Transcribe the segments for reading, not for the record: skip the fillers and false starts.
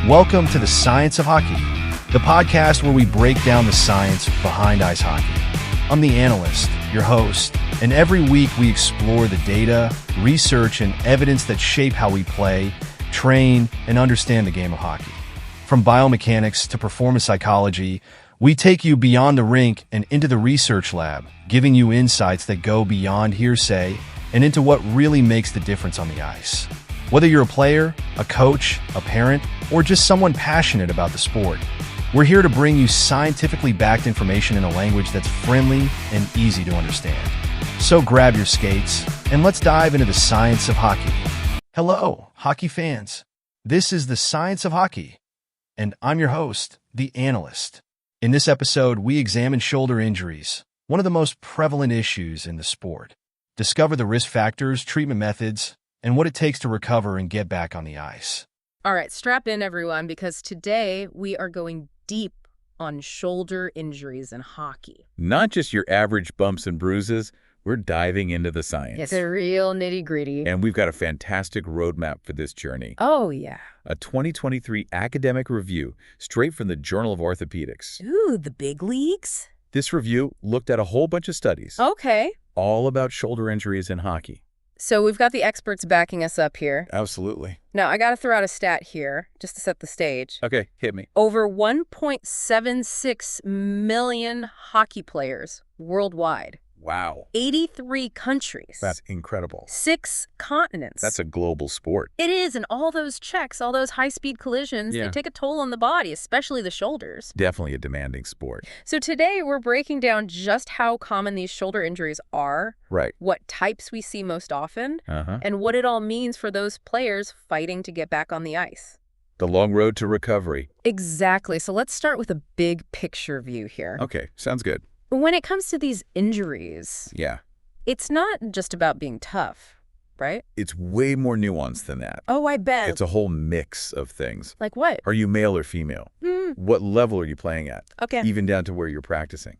Welcome to the Science of Hockey, the podcast where we break down the science behind ice hockey. I'm the analyst, your host, and every week we explore the data, research, and evidence that shape how we play, train, and understand the game of hockey. From biomechanics to performance psychology, we take you beyond the rink and into the research lab, giving you insights that go beyond hearsay and into what really makes the difference on the ice. Whether you're a player, a coach, a parent, or just someone passionate about the sport, we're here to bring you scientifically backed information in a language that's friendly and easy to understand. So grab your skates and let's dive into the science of hockey. Hello, hockey fans. This is the Science of Hockey, and I'm your host, the analyst. In this episode, we examine shoulder injuries, one of the most prevalent issues in the sport. Discover the risk factors, treatment methods, and what it takes to recover and get back on the ice. All right, strap in, everyone, because today we are going deep on shoulder injuries in hockey. Not just your average bumps and bruises, we're diving into the science. It's a real nitty-gritty. And we've got a fantastic roadmap for this journey. Oh, yeah. A 2023 academic review straight from the Journal of Orthopedics. Ooh, the big leagues? This review looked at a whole bunch of studies. Okay. All about shoulder injuries in hockey. So we've got the experts backing us up here. Absolutely. Now, I got to throw out a stat here just to set the stage. Okay, hit me. Over 1.76 million hockey players worldwide. Wow. 83 countries. That's incredible. 6 continents. That's a global sport. It is, and all those checks, all those high-speed collisions, Yeah. they take a toll on the body, especially the shoulders. Definitely a demanding sport. So today we're breaking down just how common these shoulder injuries are, Right. what types we see most often, Uh-huh. and what it all means for those players fighting to get back on the ice. The long road to recovery. Exactly. So let's start with a big picture view here. Okay, sounds good. When it comes to these injuries, Yeah. it's not just about being tough, right? It's way more nuanced than that. Oh, I bet. It's a whole mix of things. Like what? Are you male or female? What level are you playing at? Okay. Even down to where you're practicing.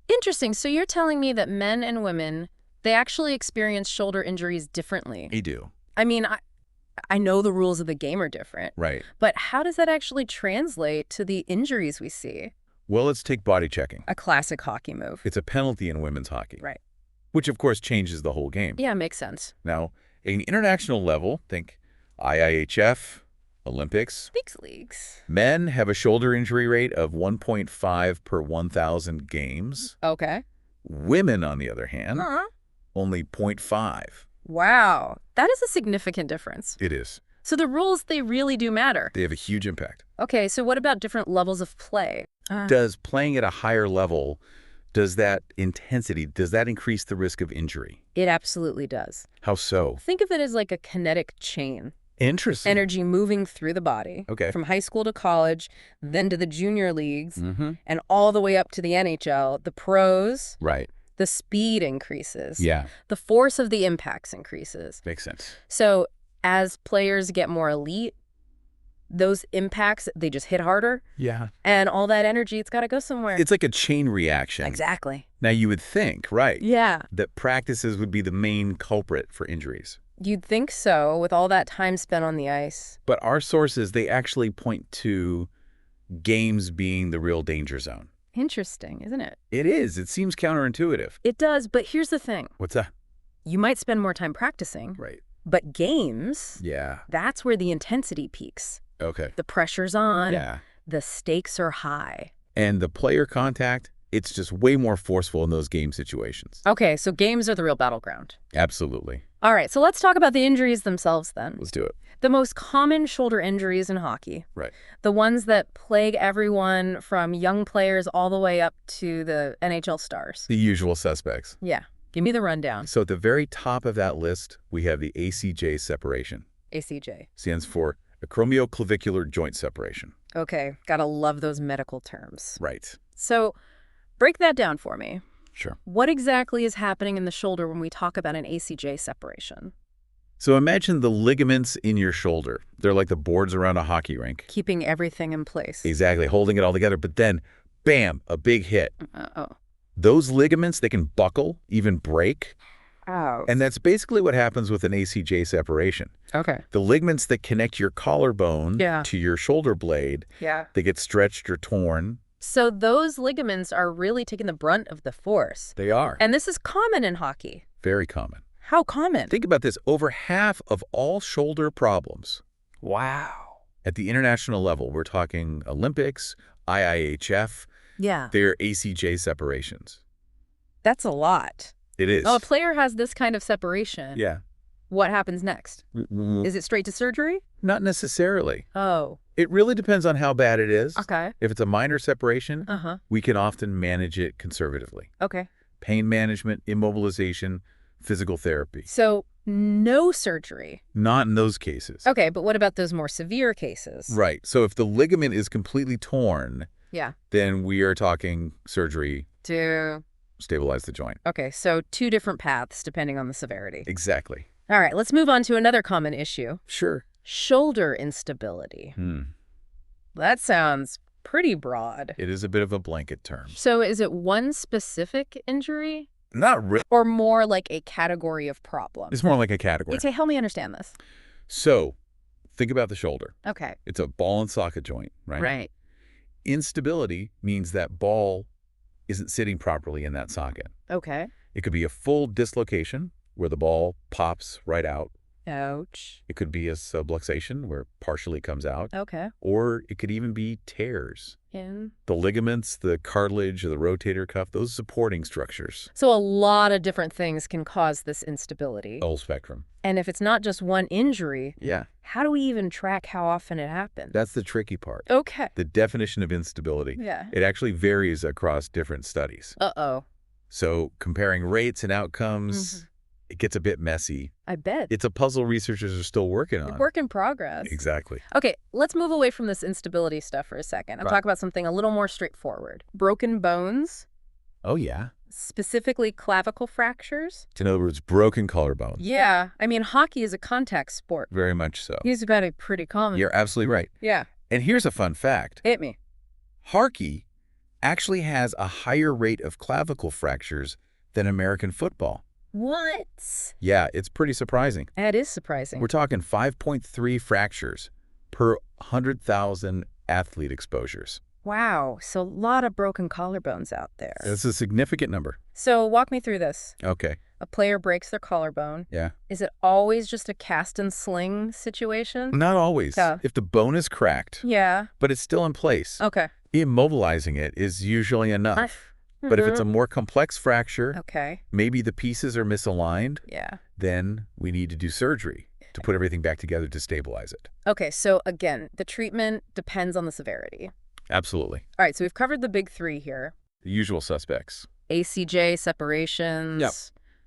Interesting. So you're telling me that men and women, they actually experience shoulder injuries differently. You do. I mean, I know the rules of the game are different, Right. but how does that actually translate to the injuries we see? Well, let's take body checking. A classic hockey move. It's a penalty in women's hockey. Right. Which, of course, changes the whole game. Yeah, makes sense. Now, at an international level, think IIHF, Olympics. Leagues. Men have a shoulder injury rate of 1.5 per 1,000 games. Okay. Women, on the other hand, only 0.5. Wow. That is a significant difference. It is. So the rules, they really do matter. They have a huge impact. Okay, so what about different levels of play? Does playing at a higher level, does that increase the risk of injury? It absolutely does. How so? Think of it as like a kinetic chain. Interesting. Energy moving through the body. Okay. From high school to college, then to the junior leagues, Mm-hmm. and all the way up to the NHL. The pros, Right. the speed increases. Yeah. The force of the impacts increases. Makes sense. So as players get more elite, those impacts, they just hit harder. Yeah. And all that energy, it's got to go somewhere. It's like a chain reaction. Exactly. Now, you would think, right, Yeah. that practices would be the main culprit for injuries. You'd think so, with all that time spent on the ice. But our sources, they actually point to games being the real danger zone. Interesting, isn't it? It is. It seems counterintuitive. It does, but here's the thing. What's that? You might spend more time practicing, Right. but games, Yeah. that's where the intensity peaks. Okay. The pressure's on. Yeah. The stakes are high. And the player contact, it's just way more forceful in those game situations. Okay, so games are the real battleground. Absolutely. All right, so let's talk about the injuries themselves then. Let's do it. The most common shoulder injuries in hockey. Right. The ones that plague everyone from young players all the way up to the NHL stars. The usual suspects. Yeah, give me the rundown. So at the very top of that list, we have the ACJ separation. ACJ. Stands for acromioclavicular joint separation. Okay, gotta love those medical terms. Right. So break that down for me. Sure. What exactly is happening in the shoulder when we talk about an ACJ separation? So imagine the ligaments in your shoulder. They're like the boards around a hockey rink. Keeping everything in place. Exactly, holding it all together. But then, bam, a big hit. Uh-oh. Those ligaments, they can buckle, even break. Ouch. And that's basically what happens with an ACJ separation. Okay. The ligaments that connect your collarbone Yeah. to your shoulder blade, Yeah. they get stretched or torn. So those ligaments are really taking the brunt of the force. They are. And this is common in hockey. Very common. How common? Think about this. Over half of all shoulder problems Wow. at the international level, we're talking Olympics, IIHF, Yeah. they're ACJ separations. That's a lot. It is. Oh, a player has this kind of separation. Yeah. What happens next? Is it straight to surgery? Not necessarily. Oh. It really depends on how bad it is. Okay. If it's a minor separation, Uh-huh. we can often manage it conservatively. Okay. Pain management, immobilization, physical therapy. So no surgery. Not in those cases. Okay, but what about those more severe cases? Right. So if the ligament is completely torn, Yeah. then we are talking surgery, To... stabilize the joint. Okay, so two different paths depending on the severity. Exactly. All right, let's move on to another common issue. Sure. Shoulder instability. That sounds pretty broad. It is a bit of a blanket term. So is it one specific injury Not really. or more like a category of problem? It's more like a category. Help me understand this. So think about the shoulder. Okay. It's a ball and socket joint, right? Right. Instability means that ball isn't sitting properly in that socket. Okay. It could be a full dislocation where the ball pops right out. Ouch. It could be a subluxation where it partially comes out. Okay. Or it could even be tears. In. The ligaments, the cartilage, or the rotator cuff, those supporting structures. So a lot of different things can cause this instability. Whole spectrum. And if it's not just one injury, Yeah. how do we even track how often it happens? That's the tricky part. Okay. The definition of instability. Yeah. It actually varies across different studies. Uh-oh. So comparing rates and outcomes, it gets a bit messy. I bet. It's a puzzle researchers are still working on. Work in progress. Exactly. Okay, let's move away from this instability stuff for a second and Right. talk about something a little more straightforward. Broken bones, Oh, yeah. specifically clavicle fractures. In other words, broken collarbone. Yeah, I mean, hockey is a contact sport. Very much so. He's got a pretty common. You're absolutely right. Yeah, And here's a fun fact. hit me. Hockey actually has a higher rate of clavicle fractures than American football. What? Yeah, it's pretty surprising. That is surprising. We're talking 5.3 fractures per 100,000 athlete exposures. Wow, so a lot of broken collarbones out there. That's a significant number. So walk me through this. Okay. A player breaks their collarbone. Yeah. Is it always just a cast and sling situation? Not always. Yeah. If the bone is cracked, Yeah. but it's still in place, Okay. immobilizing it is usually enough. But if it's a more complex fracture, Okay. maybe the pieces are misaligned, Yeah. then we need to do surgery to put everything back together to stabilize it. Okay, so again, the treatment depends on the severity. Absolutely. All right, so we've covered the big three here. The usual suspects. ACJ separations, Yep.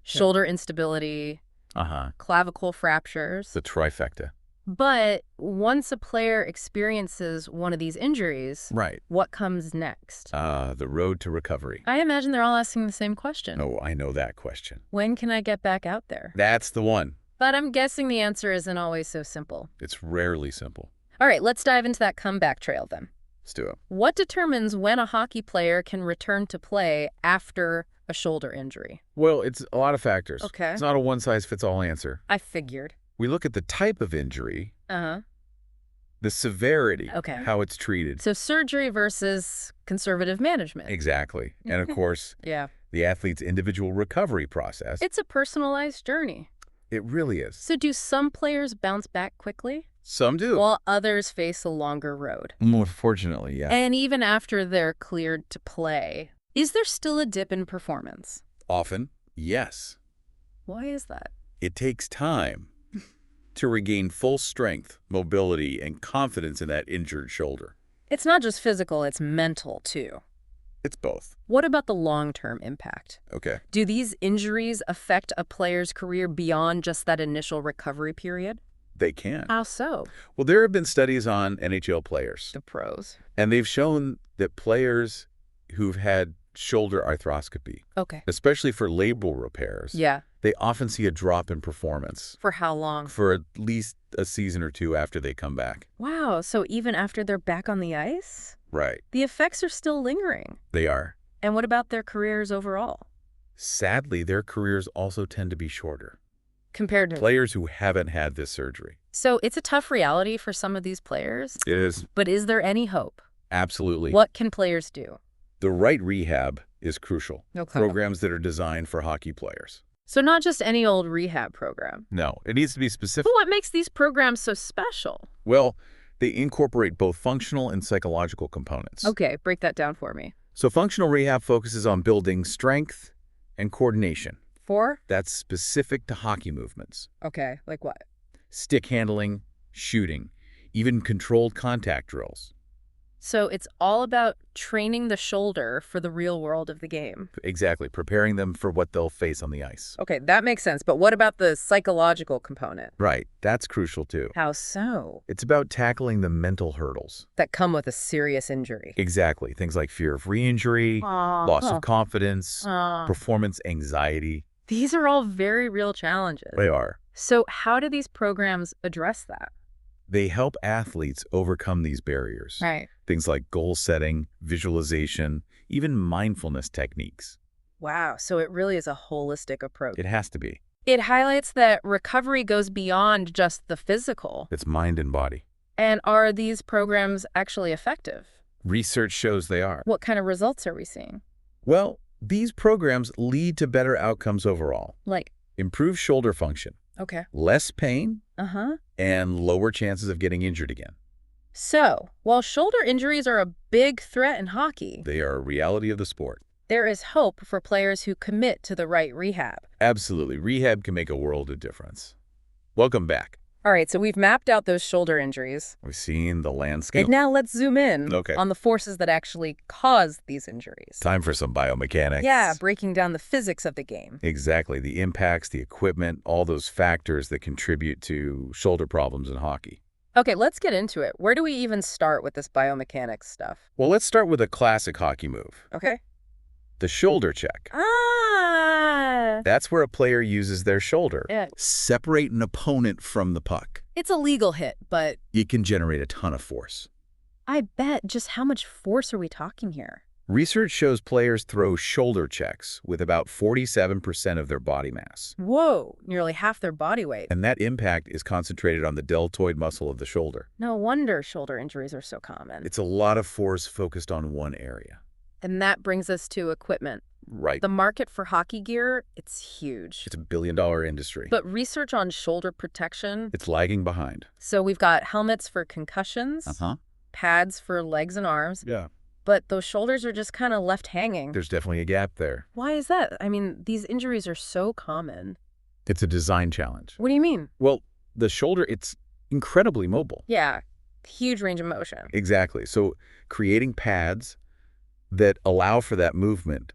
shoulder instability, Uh-huh. clavicle fractures. The trifecta. But once a player experiences one of these injuries, Right. what comes next? The road to recovery. I imagine they're all asking the same question. Oh, I know that question. When can I get back out there? That's the one. But I'm guessing the answer isn't always so simple. It's rarely simple. All right, let's dive into that comeback trail then. Let's do it. What determines when a hockey player can return to play after a shoulder injury? Well, it's a lot of factors. Okay. It's not a one-size-fits-all answer. I figured. We look at the type of injury, Uh-huh. the severity, Okay. how it's treated. So surgery versus conservative management. Exactly. And of course, Yeah. the athlete's individual recovery process. It's a personalized journey. It really is. So do some players bounce back quickly, Some do. while others face a longer road? More fortunately, yeah. And even after they're cleared to play, is there still a dip in performance? Often, yes. Why is that? It takes time to regain full strength, mobility, and confidence in that injured shoulder. It's not just physical, it's mental too. It's both. What about the long-term impact? Okay. Do these injuries affect a player's career beyond just that initial recovery period? They can. How so? Well, there have been studies on NHL players, The pros. and they've shown that players who've had shoulder arthroscopy, Okay. especially for labral repairs, Yeah. they often see a drop in performance For how long? for at least a season or two after they come back. Wow, so even after they're back on the ice? Right. The effects are still lingering. They are. And what about their careers overall? Sadly, their careers also tend to be shorter. Compared to... Players who haven't had this surgery. So it's a tough reality for some of these players. It is. But is there any hope? Absolutely. What can players do? The right rehab is crucial. Okay. Programs that are designed for hockey players. So not just any old rehab program. No, it needs to be specific. But what makes these programs so special? Well, they incorporate both functional and psychological components. Okay, break that down for me. So functional rehab focuses on building strength and coordination. That's specific to hockey movements. Okay, like what? Stick handling, shooting, even controlled contact drills. So it's all about training the shoulder for the real world of the game. Exactly, preparing them for what they'll face on the ice. Okay, that makes sense. But what about the psychological component? Right, that's crucial too. How so? It's about tackling the mental hurdles. That come with a serious injury. Exactly, things like fear of re-injury, loss of confidence, performance anxiety. These are all very real challenges. They are. So how do these programs address that? They help athletes overcome these barriers. Right. Things like goal setting, visualization, even mindfulness techniques. Wow, so it really is a holistic approach. It has to be. It highlights that recovery goes beyond just the physical. It's mind and body. And are these programs actually effective? Research shows they are. What kind of results are we seeing? Well, these programs lead to better outcomes overall. Like? Improved shoulder function, Okay. less pain, Uh-huh. and lower chances of getting injured again. So, while shoulder injuries are a big threat in hockey, They are a reality of the sport. there is hope for players who commit to the right rehab. Absolutely. Rehab can make a world of difference. Welcome back. All right, so we've mapped out those shoulder injuries. We've seen the landscape. And now let's zoom in Okay. on the forces that actually cause these injuries. Time for some biomechanics. Yeah, breaking down the physics of the game. Exactly. The impacts, the equipment, all those factors that contribute to shoulder problems in hockey. Okay, let's get into it. Where do we even start with this biomechanics stuff? Well, let's start with a classic hockey move. Okay. The shoulder check. That's where a player uses their shoulder. Yeah. Separate an opponent from the puck. It's a legal hit, but It can generate a ton of force. I bet just how much force are we talking here? Research shows players throw shoulder checks with about 47% of their body mass. Whoa, nearly half their body weight. And that impact is concentrated on the deltoid muscle of the shoulder. No wonder shoulder injuries are so common. It's a lot of force focused on one area. And that brings us to equipment. Right. The market for hockey gear, it's huge. It's a billion-dollar industry. But research on shoulder protection, It's lagging behind. so we've got helmets for concussions, pads for legs and arms, Yeah. but those shoulders are just kind of left hanging. There's definitely a gap there. Why is that? I mean, these injuries are so common. It's a design challenge. What do you mean? Well, the shoulder, it's incredibly mobile. Yeah, huge range of motion. Exactly. So creating pads that allow for that movement,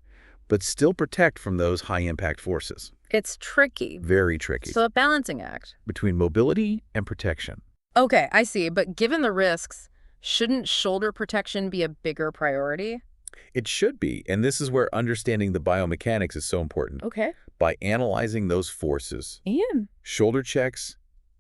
but still protect from those high-impact forces. It's tricky. Very tricky. So a balancing act. Between mobility and protection. Okay, I see. But given the risks, shouldn't shoulder protection be a bigger priority? It should be, and this is where understanding the biomechanics is so important. Okay. By analyzing those forces, And shoulder checks,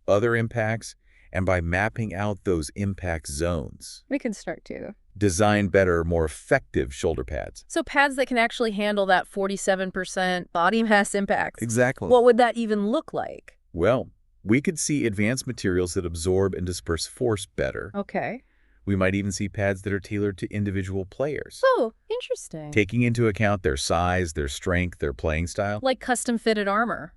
other impacts, and by mapping out those impact zones, we can start to. design better, more effective shoulder pads. So pads that can actually handle that 47% body mass impacts. Exactly. What would that even look like? Well, we could see advanced materials that absorb and disperse force better. Okay. We might even see pads that are tailored to individual players, Oh, interesting. taking into account their size, their strength, their playing style. Like custom-fitted armor.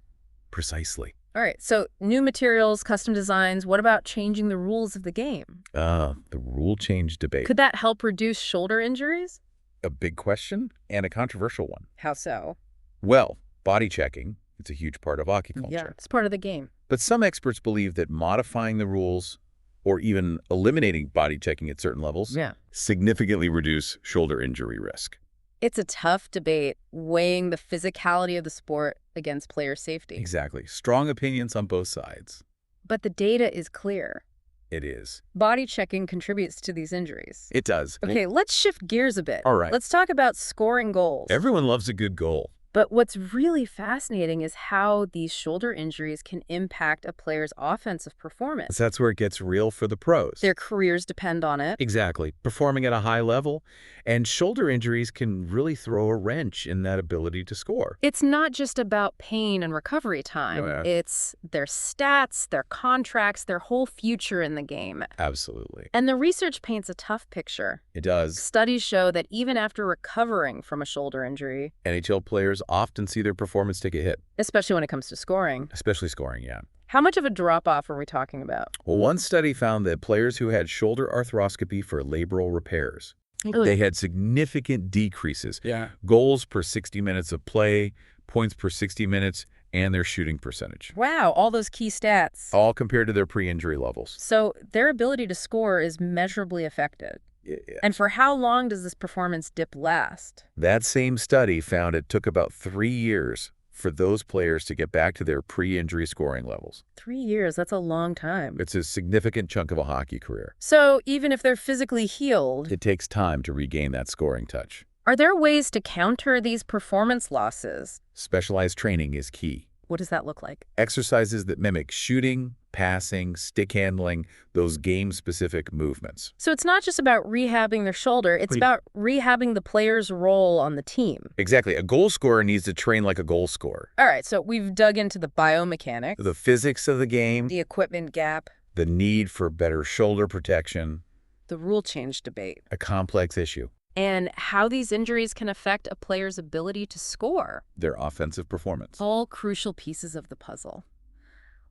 Precisely. All right, so new materials, custom designs. What about changing the rules of the game? The rule change debate. Could that help reduce shoulder injuries? A big question and a controversial one. How so? Well, body checking, it's a huge part of hockey culture. Yeah, it's part of the game. But some experts believe that modifying the rules or even eliminating body checking at certain levels significantly reduce shoulder injury risk. It's a tough debate, weighing the physicality of the sport against player safety. Exactly. Strong opinions on both sides. But the data is clear. It is. Body checking contributes to these injuries. It does. Okay, let's shift gears a bit. All right. Let's talk about scoring goals. Everyone loves a good goal. But what's really fascinating is how these shoulder injuries can impact a player's offensive performance. That's where it gets real for the pros. Their careers depend on it. Exactly. Performing at a high level, and shoulder injuries can really throw a wrench in that ability to score. It's not just about pain and recovery time. Yeah. It's their stats, their contracts, their whole future in the game. Absolutely. And the research paints a tough picture. It does. Studies show that even after recovering from a shoulder injury, NHL players often see their performance take a hit. especially when it comes to scoring. Especially scoring, yeah. How much of a drop-off are we talking about? Well, one study found that players who had shoulder arthroscopy for labral repairs, Ugh. they had significant decreases. Yeah. Goals per 60 minutes of play, points per 60 minutes, and their shooting percentage. Wow, all those key stats. All compared to their pre-injury levels. So their ability to score is measurably affected. Yeah. And for how long does this performance dip last? That same study found it took about 3 years for those players to get back to their pre-injury scoring levels. 3 years, that's a long time. It's a significant chunk of a hockey career. So even if they're physically healed, It takes time to regain that scoring touch. are there ways to counter these performance losses? Specialized training is key. What does that look like? Exercises that mimic shooting, passing, stick handling, those game-specific movements. So it's not just about rehabbing their shoulder, it's Pretty- about rehabbing the player's role on the team. Exactly. A goal scorer needs to train like a goal scorer. All right, so we've dug into the biomechanics, The physics of the game, the equipment gap, the need for better shoulder protection, the rule change debate, a complex issue, and how these injuries can affect a player's ability to score. their offensive performance. All crucial pieces of the puzzle.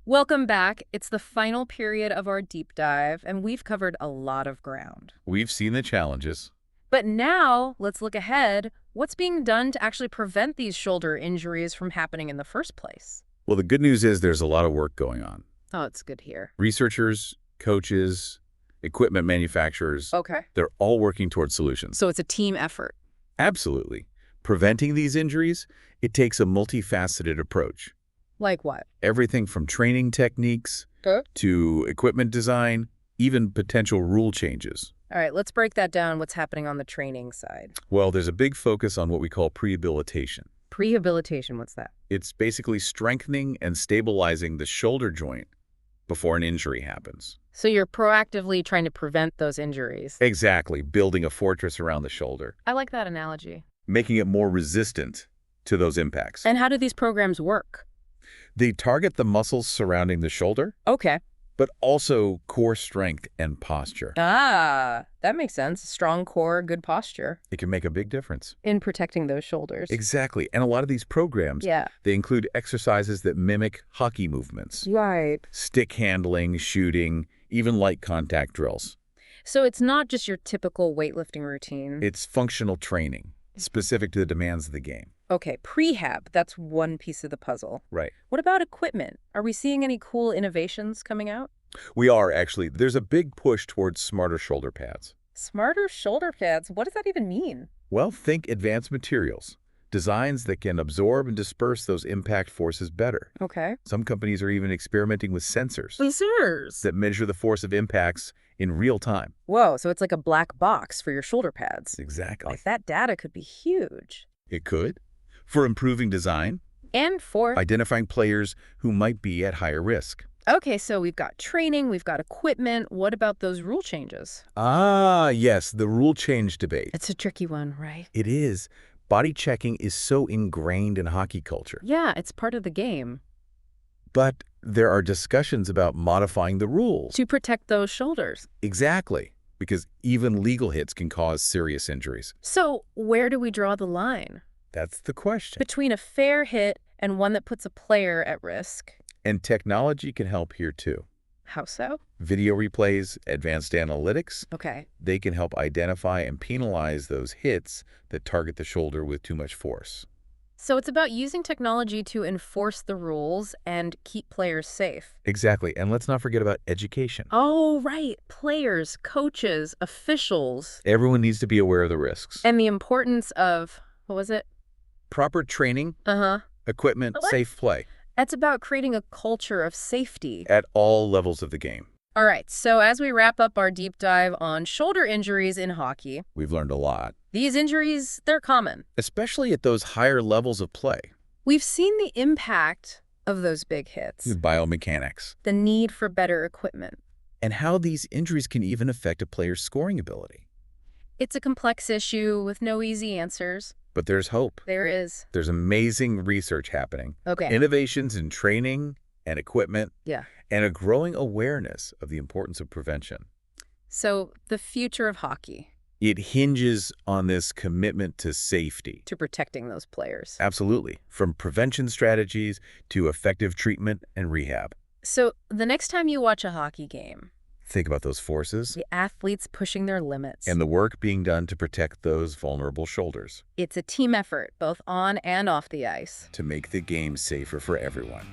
Welcome back. It's the final period of our deep dive, and we've covered a lot of ground. We've seen the challenges. But now, let's look ahead. What's being done to actually prevent these shoulder injuries from happening in the first place? Well, the good news is there's a lot of work going on. Oh, it's good here. Researchers, coaches, equipment manufacturers, Okay. they're all working towards solutions. So it's a team effort. Absolutely. Preventing these injuries, it takes a multifaceted approach. Like what? Everything from training techniques Okay. to equipment design, even potential rule changes. All right, let's break that down. What's happening on the training side? Well, there's a big focus on what we call prehabilitation. Prehabilitation, what's that? It's basically strengthening and stabilizing the shoulder joint before an injury happens. So you're proactively trying to prevent those injuries. Exactly, building a fortress around the shoulder, I like that analogy. making it more resistant to those impacts. And how do these programs work? They target the muscles surrounding the shoulder, Okay. but also core strength and posture. Ah, that makes sense. Strong core, good posture It can make a big difference. in protecting those shoulders. Exactly. And a lot of these programs, Yeah. they include exercises that mimic hockey movements, Right. stick handling, shooting, even light contact drills. So it's not just your typical weightlifting routine. It's functional training, specific to the demands of the game. Okay, prehab, that's one piece of the puzzle. Right. What about equipment? Are we seeing any cool innovations coming out? We are, actually. There's a big push towards smarter shoulder pads. Smarter shoulder pads, what does that even mean? Well, think advanced materials, designs that can absorb and disperse those impact forces better. Okay. Some companies are even experimenting with sensors Lasers. that measure the force of impacts in real time. Whoa, so it's like a black box for your shoulder pads. Exactly. Like that data could be huge. It could. For improving design, And for... identifying players who might be at higher risk. Okay, so we've got training, we've got equipment. What about those rule changes? Ah, yes, the rule change debate. It's a tricky one, right? It is. Body checking is so ingrained in hockey culture. Yeah, it's part of the game. But there are discussions about modifying the rules. To protect those shoulders. Exactly, because even legal hits can cause serious injuries. So where do we draw the line? That's the question. Between a fair hit and one that puts a player at risk. And technology can help here too. How so? Video replays, advanced analytics, Okay. they can help identify and penalize those hits that target the shoulder with too much force. So it's about using technology to enforce the rules and keep players safe. Exactly. And let's not forget about education. Oh, right. Players, coaches, officials. Everyone needs to be aware of the risks. And the importance of, what was it? Proper training, Uh-huh. equipment, What? safe play It's about creating a culture of safety. at all levels of the game. All right, so as we wrap up our deep dive on shoulder injuries in hockey, We've learned a lot, these injuries, they're common. especially at those higher levels of play. We've seen the impact of those big hits, Biomechanics, the need for better equipment. and how these injuries can even affect a player's scoring ability. It's a complex issue with no easy answers. But there's hope. There is. There's amazing research happening. Okay. Innovations in training and equipment, Yeah. and a growing awareness of the importance of prevention. So the future of hockey, It hinges on this commitment to safety. to protecting those players. Absolutely. From prevention strategies to effective treatment and rehab. So the next time you watch a hockey game, Think about those forces the athletes pushing their limits. and the work being done to protect those vulnerable shoulders It's a team effort, both on and off the ice. to make the game safer for everyone.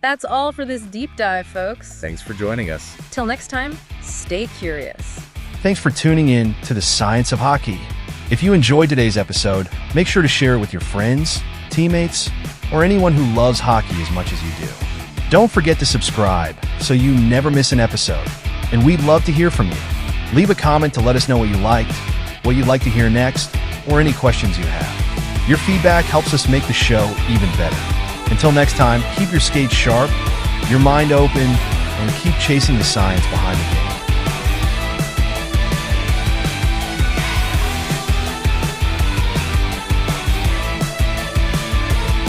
That's all for this deep dive, folks. Thanks for joining us. Till next time, stay curious. Thanks for tuning in to the Science of Hockey. If you enjoyed today's episode, make sure to share it with your friends, teammates, or anyone who loves hockey as much as you do. Don't forget to subscribe so you never miss an episode. And we'd love to hear from you. Leave a comment to let us know what you liked, what you'd like to hear next, or any questions you have. Your feedback helps us make the show even better. Until next time, keep your skates sharp, your mind open, and keep chasing the science behind the game.